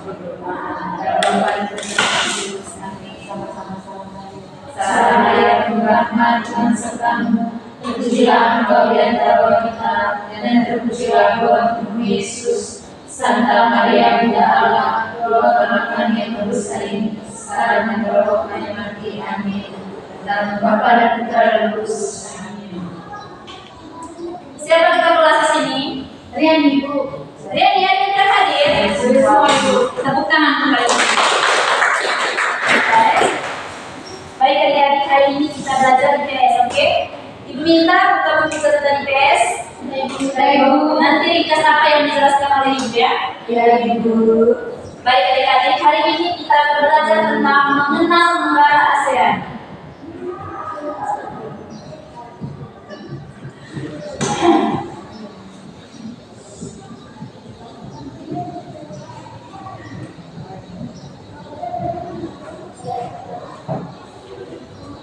berdoa. Dalam paling Yesus kami sama-sama salahkan. Salam Maria penuh rahmat Tuhan sertamu, terpujilah engkau di antara wanita, dan terpujilah buah tubuhmu Yesus. Santa Maria Bunda Allah, doakanlah kami yang berdosa ini, sekarang dan roh kami mati. Amin. Dalam Bapa dan Putra dan Roh Kudus. Amin. Siapa kita kelas di sini? Rian Ibu. Rian ya, kita hadir. Semua Ibu. Tepuk tangan kembali. Baik adik-adik, hari ini kita belajar di PS, oke? Ibu minta buka buku catatan di PS. Ibu. Nanti ringkas apa yang dijelaskan oleh Ibu ya? Ya Ibu. Baik adik-adik, hari ini kita belajar tentang mengenal negara ASEAN.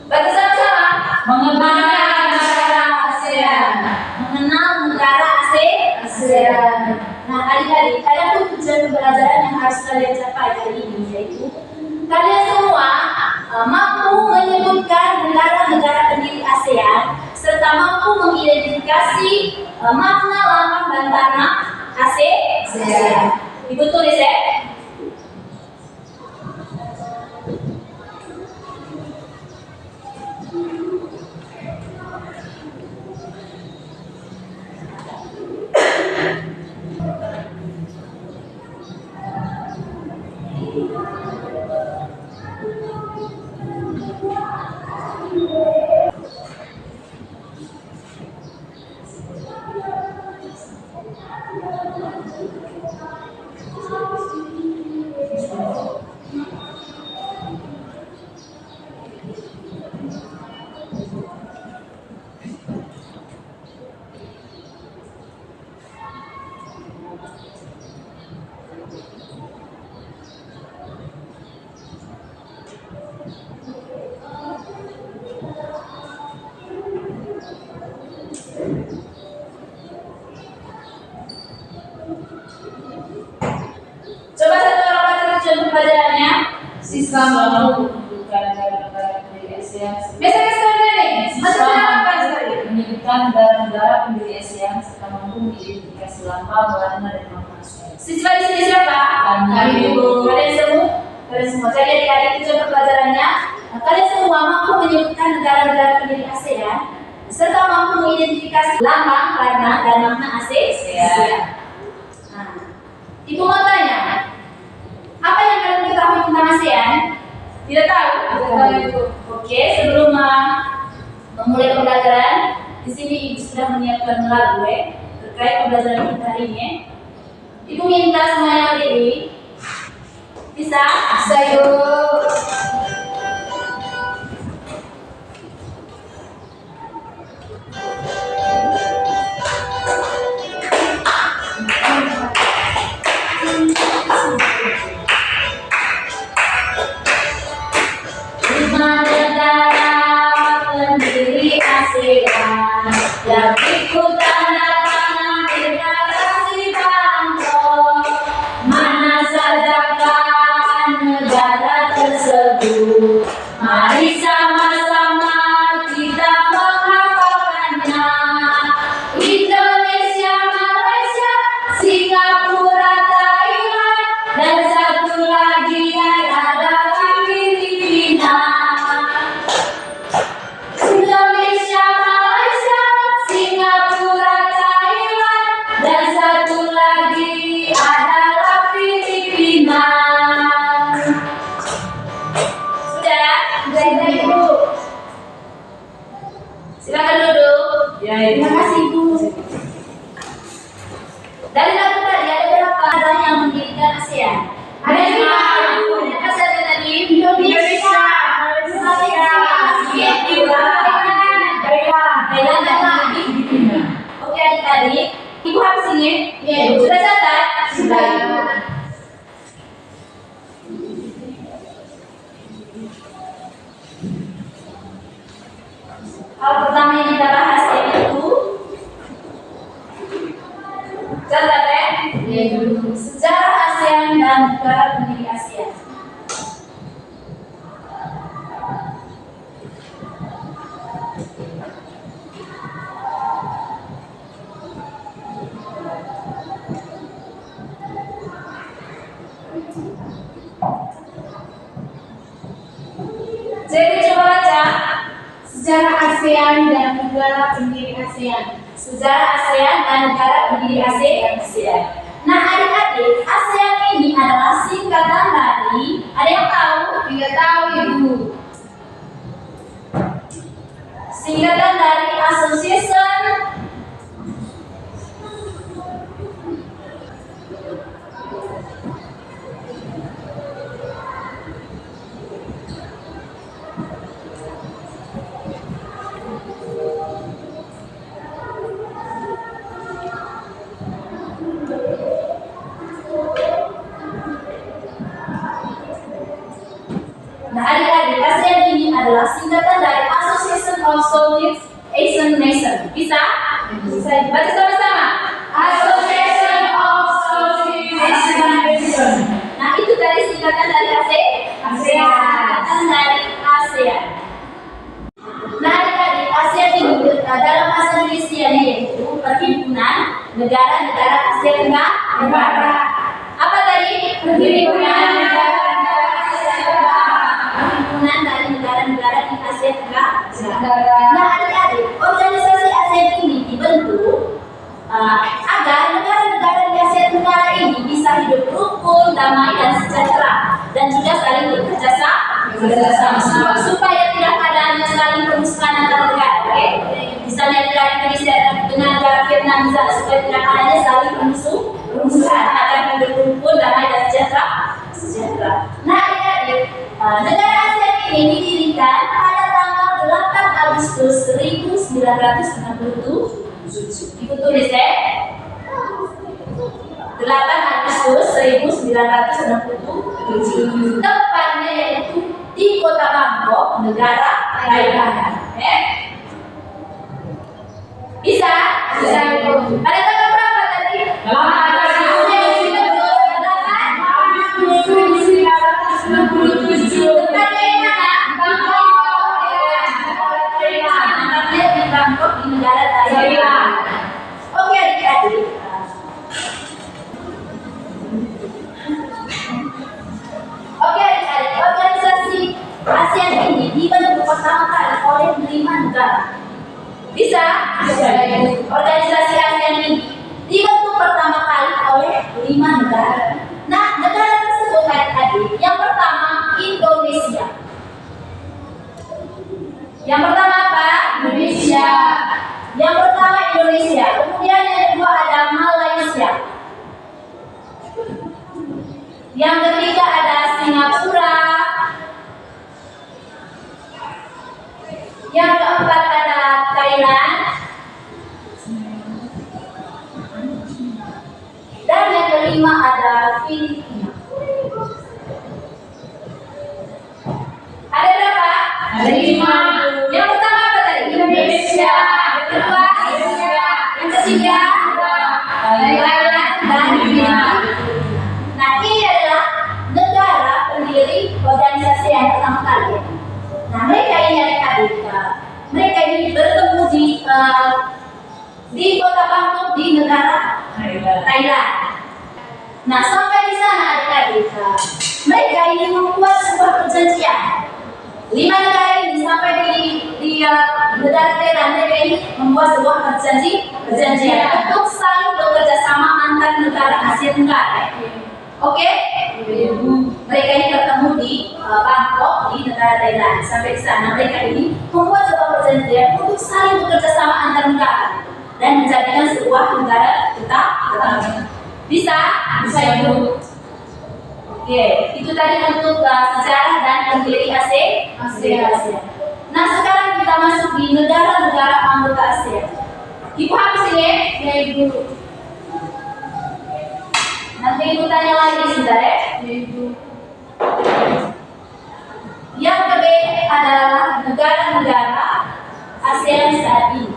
Bagi sama-sama mengenal negara ASEAN. Mengenal negara ASEAN. Nah, adik-adik, ada tujuan pembelajaran yang harus kalian capai kali ini, yaitu kalian semua mampu menyebutkan negara-negara pendiri ASEAN serta mampu mengidentifikasi makna lambang dan tanah ASEAN. Ibu tulis ya. Coba satu orang baca tujuan pembelajarannya. Siswa mampu menunjukkan negara-negara pendiri ASEAN. Biasanya sekali nih. Siswa mampu menyebutkan negara-negara pendiri ASEAN serta mampu mengidentifikasi lambang, warna, dan makna ASEAN. Siswa di sini siapa? Ibu. Kalian semua. Kalian semua. Jadi adik-adik tujuan pembelajarannya. Kalian semua mampu menyebutkan negara-negara pendiri ASEAN serta mampu mengidentifikasi lambang, warna, dan makna ASEAN. Nah, Ibu mau tanya, apa yang kalian ketahui tentang ASEAN? Tidak tahu? Tidak tahu Ibu. Oke, sebelum memulai pembelajaran, di sini Ibu sudah menyiapkan lagu terkait pembelajaran kita hari ini. Ibu minta semuanya berdiri. Bisa? Bisa yuk. Yang ikut tanda tangan deklarasi Bangkok, mana saja kan negara tersebut. Mari sama-sama kita menghafalkannya. Indonesia, Malaysia, Singapura, Thailand, dan satu lagi adalah Filipina. Indonesia, Malaysia, Singapura, Thailand, dan satu lagi adalah Filipina. Sudah? Sudah Ibu. Silakan duduk. Ya, Terima kasih Ibu. Dari lagu tadi ada berapa negara yang mendirikan ASEAN? Ada 5. Apa saja tadi? Indonesia, Malaysia, Singapura, Thailand, dan Filipina. Oke adik-adik, Ibu harus ini. Sudah catat? Sudah. Hal pertama yang kita bahas yaitu negara pendiri ASEAN. Jadi coba baca sejarah ASEAN dan negara pendiri ASEAN. Sejarah ASEAN dan negara pendiri ASEAN. Nah adik-adik, ASEAN ini adalah singkatan dari, ada yang tahu? Tidak tahu ibu. Singkatan dari Association Nah, adik-adik, ASEAN ini adalah singkatan dari Association of Southeast Asian Nations. Bisa? Bisa. Baca sama-sama. Association of Southeast Asian Nations. Nah, itu tadi singkatan dari ASEAN. Singkatan dari ASEAN. Nah, adik-adik, ASEAN ini dalam bahasa Indonesia yaitu Perhimpunan Negara-Negara Asia Tenggara. Apa tadi? Perhimpunan Negara-Negara dari negara-negara di Asia Tenggara. Nah, adik-adik, organisasi ASEAN ini dibentuk agar negara-negara di Asia Tenggara ini bisa hidup rukun, damai, dan sejahtera, dan juga saling bekerja sama supaya tidak adanya saling permusuhan antar negara. Oke? Misalnya negara Indonesia dengan negara Vietnam, misalnya supaya tidak adanya saling permusuhan agar hidup rukun, damai, dan sejahtera. Nah, adik-adik, negara ASEAN ini didirikan pada tanggal 8 Agustus 1967. Ikut tulis ya. 8 Agustus 1967. Tepatnya yaitu di Kota Bangkok, negara Thailand. Bisa? Bisa. Ada tanggal berapa tadi? 8 Bangkok di negara Thailand. Oke adik-adik. Organisasi ASEAN ini dibentuk pertama kali oleh 5 negara. Bisa? Organisasi ASEAN ini dibentuk pertama kali oleh 5 negara. Nah, negara tersebut adik-adik, yang pertama Indonesia. Yang pertama apa? Indonesia. Yang pertama Indonesia. Kemudian yang kedua ada Malaysia. Yang ketiga ada Singapura. Yang keempat ada Thailand. Dan yang kelima ada Filipina. Ada berapa? Ada 5. Yang pertama apa tadi? Indonesia. Yang kedua Indonesia. Yang ketiga Thailand dan Filipina. Nah, ini adalah negara pendiri organisasi yang pertama kali. Nah, mereka ini adik-adik, mereka ini bertemu di Kota Bangkok di negara Thailand. Nah, sampai di sana adik-adik, mereka ini membuat sebuah perjanjian. 5 negara ini sampai di negara Thailand, mereka ini membuat sebuah perjanjian untuk saling bekerja sama antar negara Asia Tenggara. Oke? Mereka ini bertemu di Bangkok di negara Thailand. Sampai di sana mereka ini membuat sebuah perjanjian untuk saling bekerja sama antar negara dan menjadikan sebuah negara tetap. Bisa? Bisa ibu. Oke, itu tadi untuk sejarah dan pendiri ASEAN. Nah, sekarang kita masuk di negara-negara anggota ASEAN. Ibu habis ini? Ya ibu. Nanti ibu tanya lagi sebentar ya. Ibu. Yang kedua adalah negara-negara ASEAN saat ini.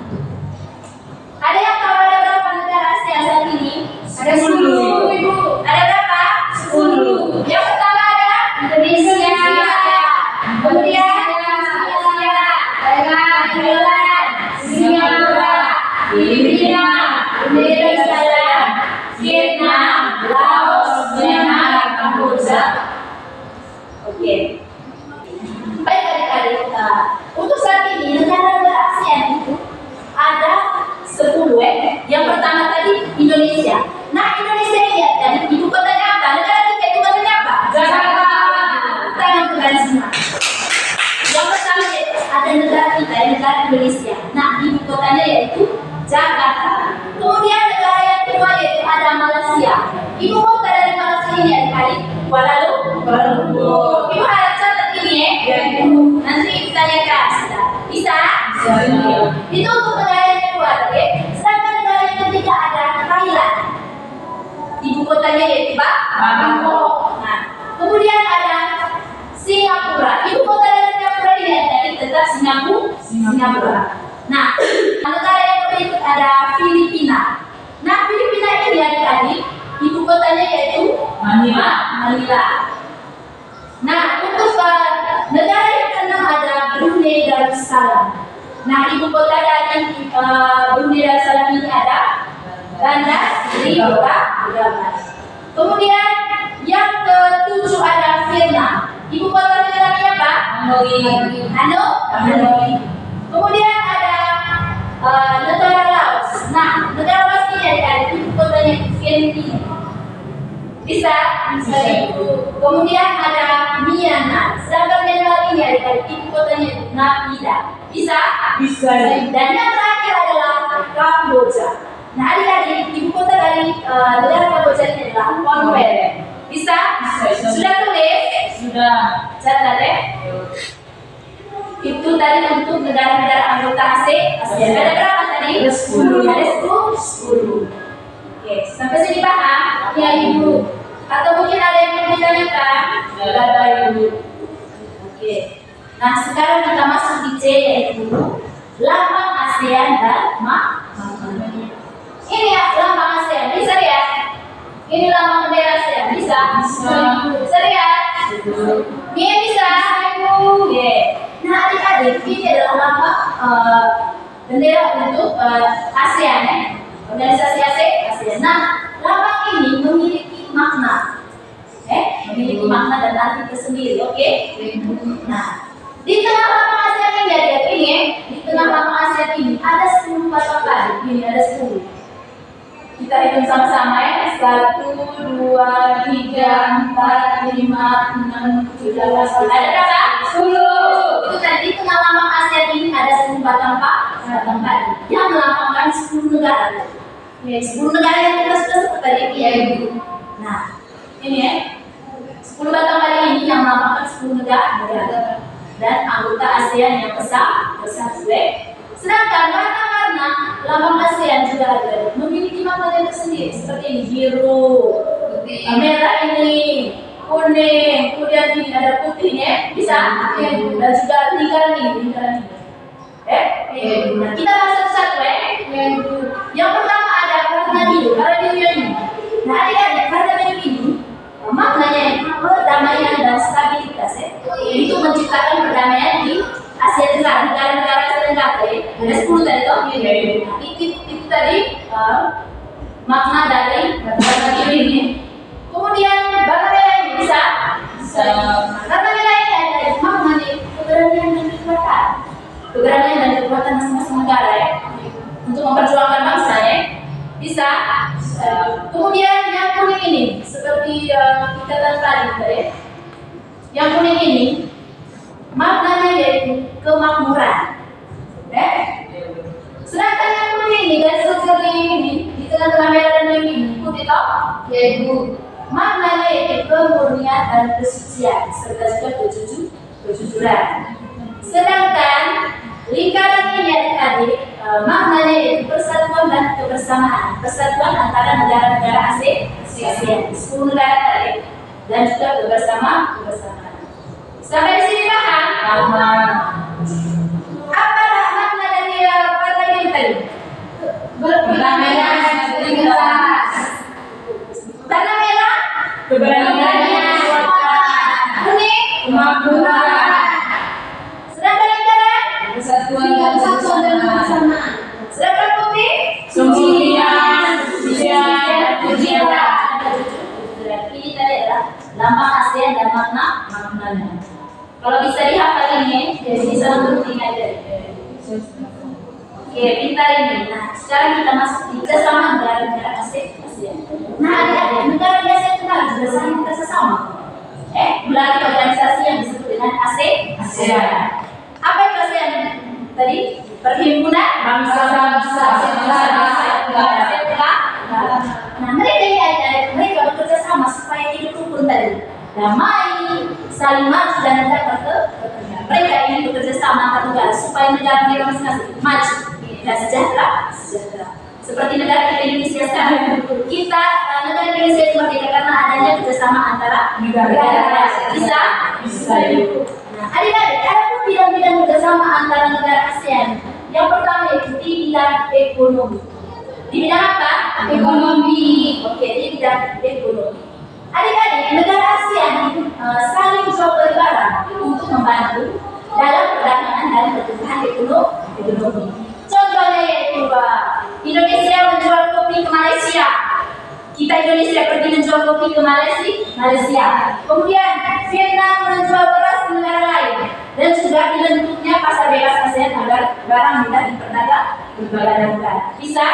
Ada yang tahu ada berapa negara ASEAN saat ini? Ada 10. Ibu. Ada berapa? 10. Yang pertama ada Indonesia. Kemudian Malaysia, Thailand, Singapura, Filipina, Brunei Darussalam, Vietnam, Laos, Myanmar, Kamboja. Oke. Baik adik-adik, untuk saat ini negara-negara ASEAN itu ada 10 Yang pertama tadi Indonesia. Nah, Indonesia ini ya, dan ibu kotanya apa? Negara kita ibu kotanya apa? Jakarta. Tangan kembali semua. Yang pertama ada negara kita, negara Indonesia. Nah, ibu kotanya yaitu Jakarta. Kemudian negara yang kedua yaitu ada Malaysia. Ibu kota dari Malaysia ini adik-adik Kuala Lumpur. Ibu harap catat ini ya. Nanti ditanyakan sudah. Bisa? Itu untuk negara yang kedua, oke? Sedangkan negara yang ketiga ada Thailand. Ibu kotanya yaitu Bangkok. Nah, kemudian ada Singapura. Ibu kota dari Singapura ini tadi tetap Singapura. Nah, negara yang berikut ada Filipina. Nah, Filipina ini adik-adik, ibu kotanya yaitu Manila. Nah, untuk negara yang keenam ada Brunei Darussalam. Nah, ibu kota dari Brunei Darussalam ini ada Bandar Seri Begawan. Kemudian yang ketujuh ada Vietnam. Ibu kota Vietnamnya apa? Hanoi. Kemudian ada negara Laos. Nah, negara Laos ini ada ibu kotanya Vientiane. Bisa? Kemudian ada Myanmar. Sedangkan Myanmar ini ada ibu kotanya Naypyidaw. Bisa? Dan yang terakhir adalah Kamboja. Nah, adik-adik, ibu kota dari negara Kamboja ini adalah Phnom Penh. Bisa? Sudah tulis? Sudah. Catat ya. Itu tadi untuk negara-negara anggota ASEAN. Ada berapa tadi? 10. Ada 10. Oke, sampai sini paham? Ya, Ibu. Atau mungkin ada yang mau ditanyakan? Ada, Ibu. Oke. Nah, sekarang kita masuk di C, yaitu lambang ASEAN dan ini ya lambang ASEAN. Bisa lihat? Ini lambang bendera ASEAN. Bisa lihat? Ini bisa, Ibu. Oke. Nah, adik-adik, ini adalah lambang bendera untuk ASEAN ya. Organisasi ASEAN. Nah, lambang ini memiliki makna. Memiliki makna dan arti tersendiri, oke? Nah, di tengah lambang ASEAN ini adik-adik ini, di tengah lambang ASEAN ini ada 10 batang tali. Ini ada 10. Kita hitung sama-sama ya. 1, 2, 3, 4, 5, 6, 7, 8. Ada berapa? 10. Itu tadi di tengah lambang ASEAN ini ada 10 batang tali yang melambangkan 10 negara. Ya, 10 negara yang kita sudah sebut tadi ya, Ibu. Nah, ini ya. 10 batang tali ini yang melambangkan 10 negara dan anggota ASEAN yang besar juga. Sedangkan warna-warna lambang ASEAN juga ada memiliki makna tersendiri seperti ini biru, merah ini, kuning, kemudian ini ada putihnya, bisa, dan juga lingkaran ini. Nah, kita bahas satu-satu ya. Yang pertama ada warna biru, ini. Nah, adik-adik, warna biru ini maknanya perdamaian dan stabilitas ya. Itu menciptakan perdamaian di Asia Tenggara, negara-negara Asia Tenggara ya. Ada 10 tadi toh. Itu tadi makna dari warna biru ini. Kemudian warna merah ini bisa. Warna merah ini ada maknanya keberanian dan kekuatan. Keberanian dan kekuatan masing-masing negara ya. Untuk memperjuangkan bangsa ya. Bisa. Kemudian yang kuning ini seperti ikatan tali ya. Yang kuning ini maknanya yaitu kemakmuran. Sedangkan yang putih ini garis kecil ini di tengah-tengah merah dan yang ini putih toh yaitu maknanya yaitu kemurnian dan kesucian serta juga kejujuran. Sedangkan lingkaran ini adik-adik maknanya yaitu persatuan dan kebersamaan, persatuan antara negara-negara ASEAN, 10 negara tadi, dan juga kebersamaan. Sampai di sini paham? Apa makna dari warna biru tadi? Perdamaian, stabilitas. Warna merah? Keberanian, ASEAN dan maknanya. Kalau bisa dihafal ini, jadi bisa penting aja. Oke, pintar ini. Nah, sekarang kita masuk di kerjasama negara-negara ASEAN. Nah, adik-adik, negara ASEAN itu kan juga saling kerjasama. Melalui organisasi yang disebut dengan ASEAN. Apa itu ASEAN? Tadi perhimpunan bangsa-bangsa negara. Nah, mereka bekerja sama supaya hidup rukun tadi, damai, saling maju dan dapat berkembang. Mereka ingin bekerja sama antar negara supaya negara mereka masing-masing maju dan sejahtera. Seperti negara kita Indonesia sekarang, negara Indonesia itu merdeka karena adanya kerjasama antara negara. Bisa. Nah, adik-adik, ada pun bidang-bidang kerjasama antara negara ASEAN. Yang pertama itu di bidang ekonomi. Di bidang apa? Ekonomi. Oke, di bidang ekonomi. Adik-adik, negara ASEAN saling jual beli barang untuk membantu dalam perdagangan dan pertumbuhan ekonomi. Contohnya yaitu Indonesia menjual kopi ke Malaysia. Kita Indonesia pergi menjual kopi ke Malaysia. Kemudian Vietnam menjual beras ke negara lain. Dan juga dibentuknya pasar bebas ASEAN agar barang mudah diperdagangkan negara. Bisa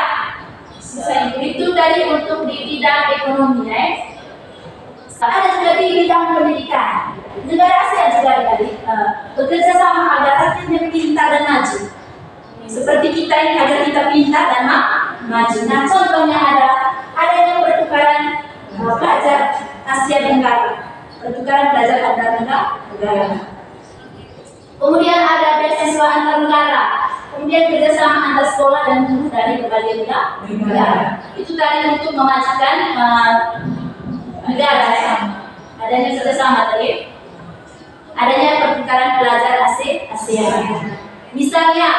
itu tadi untuk di bidang ekonomi. Ada juga di bidang pendidikan. Negara ASEAN juga bekerja sama agar rakyatnya pintar dan maju. Seperti kita ini agar kita pintar dan maju. Nah, contohnya adanya pertukaran pelajar Asia Tenggara, pertukaran pelajar antar negara. Kemudian ada beasiswa antar negara. Kemudian kerjasama antar sekolah dan guru dari berbagai negara. Itu tadi untuk memajukan negara. Adanya kerjasama tadi. Adanya pertukaran pelajar ASEAN. Misalnya,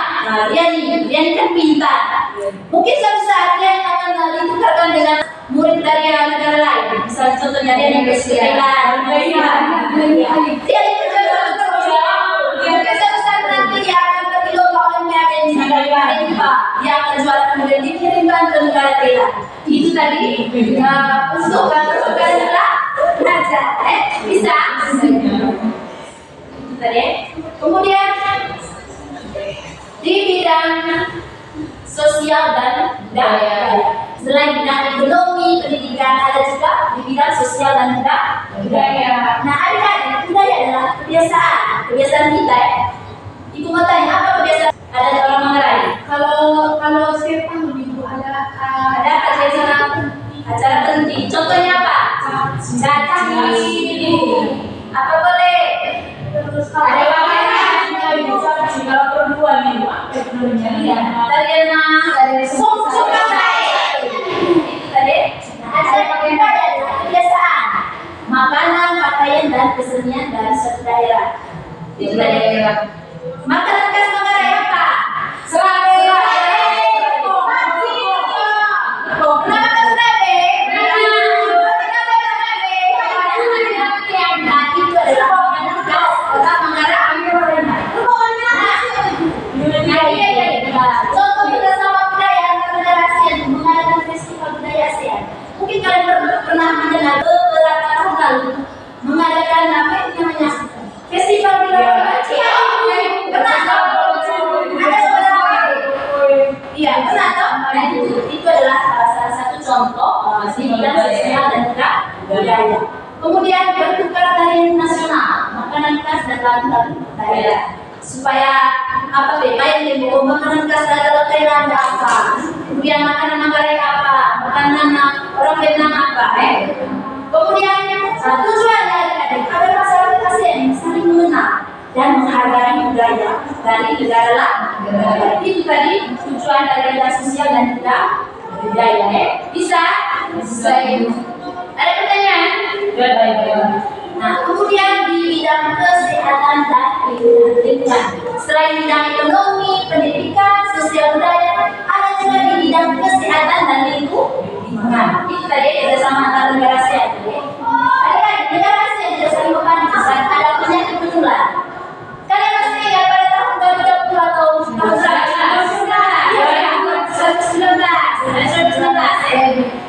Riani kan pintar. Mungkin suatu saat Riani akan ditukarkan dengan murid dari negara lain. Misalnya contohnya Riani ke Thailand. Riani kerja terus. Mungkin suatu saat nanti dia akan pergi lomba olimpiade di negara lain. Dia akan juara kemudian dikirimkan ke negara Thailand. Itu tadi untuk pertukaran pelajar. Bisa. Tadi. Kemudian di bidang sosial dan budaya. Selain bidang ekonomi, pendidikan, ada juga di bidang sosial dan budaya. Nah, adik-adik, budaya adalah kebiasaan kita. Ibu mau tanya apa kebiasaan? Ada orang Manggarai. Kalau siapa ibu ada acara penting. Contohnya apa? Caci. Apa boleh? Ada kalau perempuan itu apa tarian suka tadi. Ada kebiasaan, makanan, pakaian dan kesenian dari suatu daerah. Itu tadi. Makanan khas Manggarai apa? Serabe. Contoh kerjasama budaya antara negara ASEAN mengadakan festival budaya ASEAN. Mungkin kalian pernah mendengar beberapa tahun lalu mengadakan apa itu namanya festival budaya ASEAN. Pernah tahu? Ada beberapa. Iya, pernah tahu? Nah, itu adalah salah satu contoh di bidang sosial dan budaya. Kemudian bertukar tarian nasional, makanan khas dan lagu-lagu daerah. Supaya apa yang makanan khas adalah Thailand apa, kemudian makanan Manggarai apa, makanan orang Vietnam apa, kemudian tujuannya agar masyarakat ASEAN saling mengenal dan menghargai budaya dari negara lain. Itu tadi tujuan dari sosial dan budaya. Bisa itu. Ada pertanyaan? Nah, kemudian di bidang kesehatan dan lingkungan. Selain bidang ekonomi, pendidikan, sosial budaya, ada juga di bidang kesehatan dan lingkungan. Itu tadi kerjasama antar negara ASEAN. Adik-adik, negara ASEAN juga saling membantu saat ada penyakit menular. Kalian masih ingat pada tahun 2020 atau tahun berapa? 2019.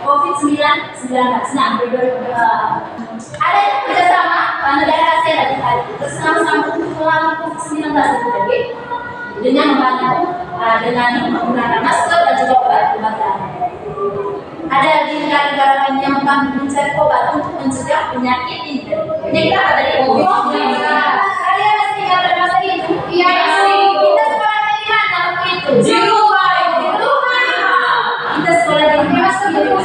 COVID-19. Nah, ada kerjasama membantu dengan menggunakan masker dan juga obat-obatan. Ada di negara-negara lain yang mencari obat untuk mencegah penyakit ini. Penyakit apa tadi? COVID-19. Kalian masih ingat pada masa itu? Iya. Kita sekolah di mana waktu itu? Di rumah. Kita sekolah di rumah.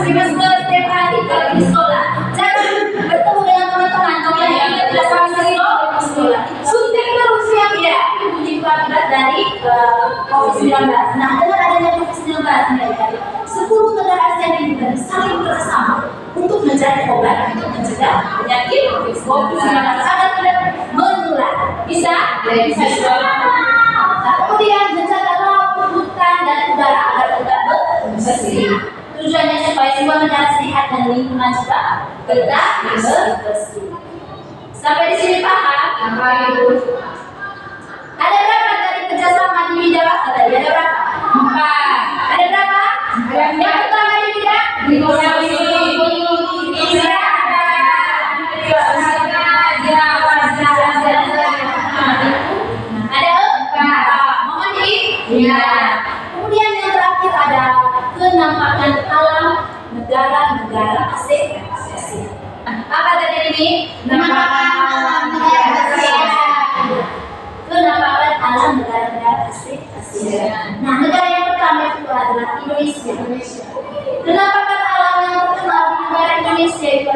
Kita sekolah setiap hari kalau di sekolah. Jangan bertemu dengan teman-teman. Kalau yang kita tidak sama di sekolah. Suntik terus ya. Itu akibat dari COVID-19. Nah, dengan adanya COVID-19 ini, 10 negara ASEAN ini saling bekerjasama untuk mencari obat untuk mencegah penyakit COVID-19 agar tidak menular. Bisa? Bisa. Nah, kemudian menjaga laut, hutan, dan udara agar tetap bersih. Tujuannya supaya semua negara sehat dan lingkungan juga tetap bersih. Sampai di sini paham? Ada berapa dari kerjasama di bidang apa tadi? Ada berapa? 4. Ada berapa? Yang pertama di bidang ada 4. Mohon di? Ya. Kemudian yang terakhir ada kenampakan alam negara-negara ASEAN. Apa tadi ini? Penampakan alam negara ASEAN. Penampakan alam negara-negara ASEAN. Nah, negara yang pertama itu adalah Indonesia. Penampakan alam yang terkenal di negara Indonesia itu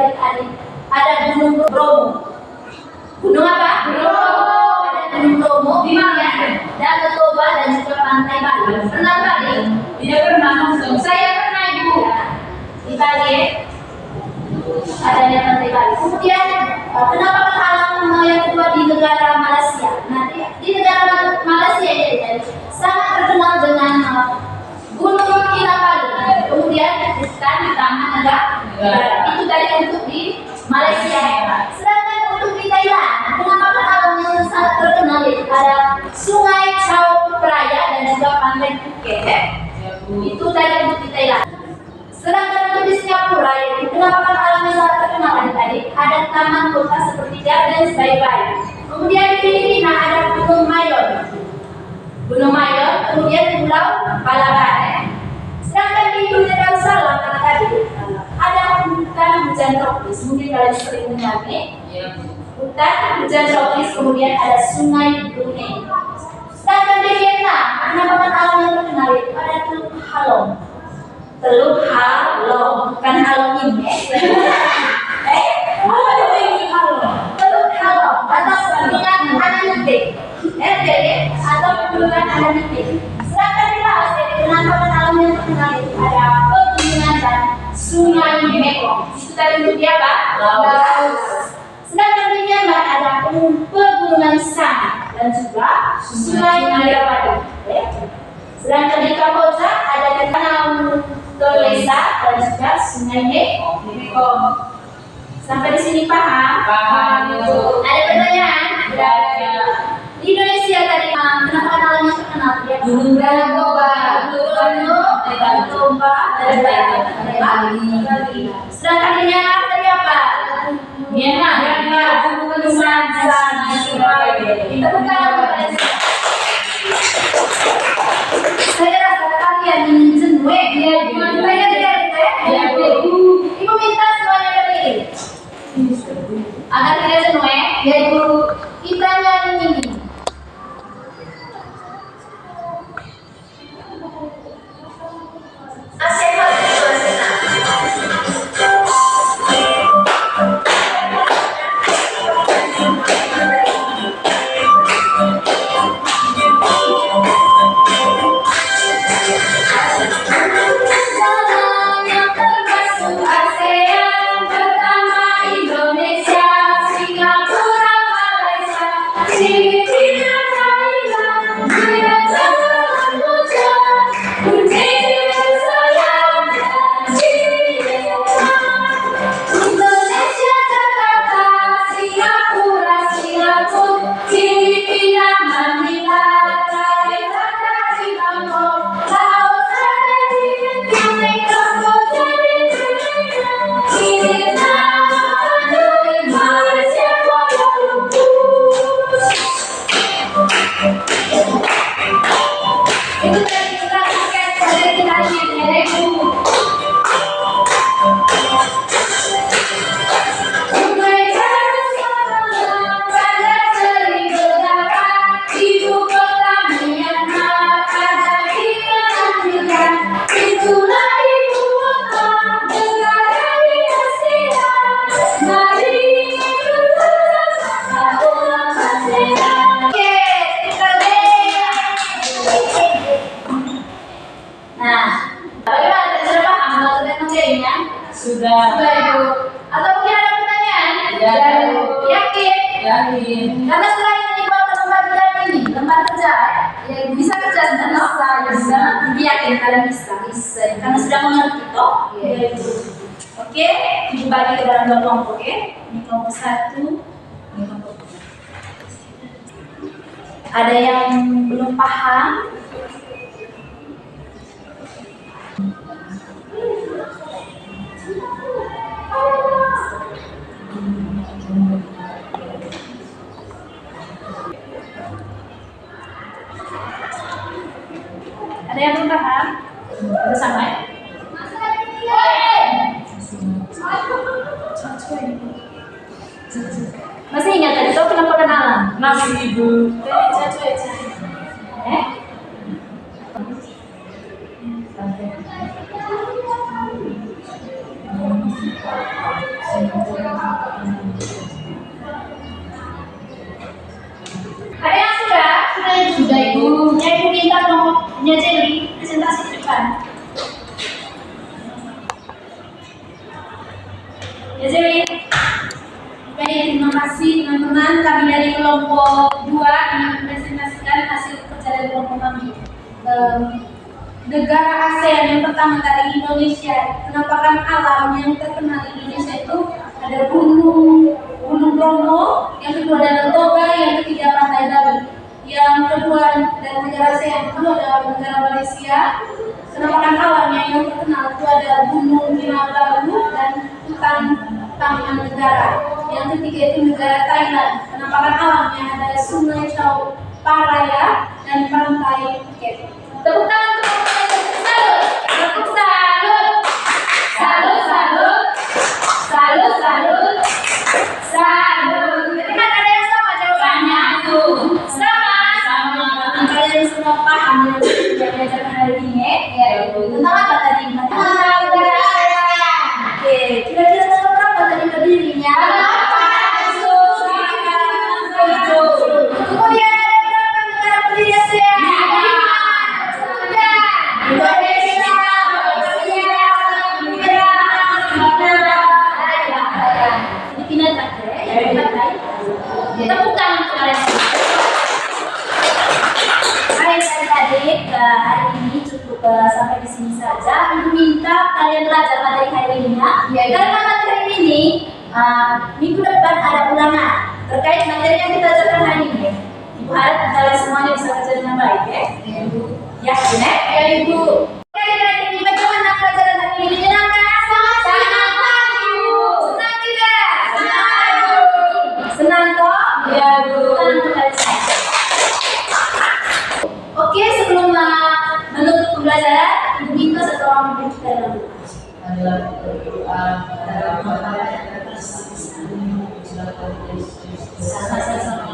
ada Gunung Bromo. Gunung apa? Bromo. Ada Gunung Bromo. Di mana? Danau Toba dan juga Pantai Bali. Pernah Bali? Tidak pernah. Saya pernah, Ibu. Di Bali. Adanya Pantai Bali. Kemudian penampakan alam yang kedua di negara Malaysia. Nah, di negara Malaysia ini sangat terkenal dengan Gunung Kinabalu. Kemudian hutan di Taman Negara. Itu tadi untuk di Malaysia. Sedangkan untuk di Thailand, penampakan alam yang sangat terkenal yaitu ada Sungai Chao Phraya dan juga Pantai Phuket. Itu tadi untuk di Thailand. Sedangkan untuk di Singapura, yaitu penampakan alam yang sangat terkenal tadi ada taman kota seperti Gardens by Bay. Kemudian di Filipina ada Gunung Mayon. Gunung Mayon, kemudian Pulau Palawan. Sedangkan di Brunei Darussalam tadi ada hutan hujan tropis. Mungkin kalian sering mendengar hutan hujan tropis, kemudian ada Sungai Brunei. Sedangkan di Vietnam, penampakan alam yang terkenal itu ada Teluk Halong. Teluk Halong, bukan Halong ini. Apa itu Halong? Teluk Halong atau pegunungan Ananitik. Atau pegunungan Ananitik. Sedangkan di Laos, penampakan alam yang terkenal itu ada pegunungan dan Sungai Mekong. Itu tadi untuk apa? Laos. Sedangkan di Myanmar ada pegunungan Sang dan juga Sungai Irrawaddy. Sedangkan di Kamboja ada Danau Tolesa dan juga Sungai Mekong. Sampai di sini paham? Paham. Ada pertanyaan? Di Indonesia tadi penampakan alam yang terkenal ya Gunung Toba, Gunung Toba, dan Bali. Sedangkan di Myanmar tadi apa? Myanmar, Gunung Sansan, kita bukan. Saya rasa kalian ini jenuh ya, Ibu minta semuanya berdiri agar tidak jenuh ya Ibu. Kita nyanyi ini. ASEAN pertama Indonesia, Singapura, dikerjain. Karena setelah ini dibuatkan pembagian ini, lembar kerja, ya bisa kerja sebentar, bisa. Yakin kalian bisa. Karena sudah mengerti toh. Oke, dibagi ke dalam 2 kelompok, oke? Ini kelompok 1, ini kelompok 2. Ada yang belum paham? Ada yang belum paham? Ada sama ya? Masih ingat tadi tuh kenapa kenalan? Masih Ibu. Eh? Ada yang sudah? Sudah Ibu. Ya, Ibu minta kelompoknya Jelly presentasi di depan. Ya Jelly. Baik, terima kasih teman-teman. Kami dari kelompok 2 ingin mempresentasikan hasil kerja dari kelompok kami. Negara ASEAN yang pertama tadi Indonesia. Penampakan alam yang terkenal di Indonesia itu ada Gunung Bromo, yang kedua Danau Toba, yang ketiga Pantai Dawi. Yang kedua dari negara ASEAN itu ada negara Malaysia. Penampakan alamnya yang terkenal itu ada Gunung Kinabalu dan hutan Taman Negara. Yang ketiga itu negara Thailand. Penampakan alamnya ada Sungai Chao Phraya dan Pantai Phuket. Tepuk tangan untuk salut. Tepuk salut. Salut, salut. Salut, salut. Salut. Kan ada yang sama jawabannya? Sama. Kalian semua paham yang sudah diajarkan hari ini? Ya. Tentang apa tadi? Tentang negara ASEAN. Oke, kira-kira tentang berapa tadi berdirinya? Kemudian ada berapa negara berdiri ASEAN? Indonesia, Malaysia, Filipina, tepuk tangan untuk kalian. Baik adik-adik, hari ini cukup sampai di sini saja. Ibu minta kalian belajar materi hari ini ya. Karena materi ini minggu depan ada ulangan terkait materi yang kita ajarkan hari ini. Ibu harap kalian semuanya bisa kerja dengan baik ya. Yakin ya? Ya Ibu. Adik-adik ini bagaimana pelajaran hari ini? Menyenangkan? Sangat Ibu. Senang tidak? Senang. Senang toh? Ya Bu. Senang kalian. Oke, sebelum menutup pembelajaran, Ibu minta satu orang memimpin kita dalam doa. Adalah berdoa Sama-sama.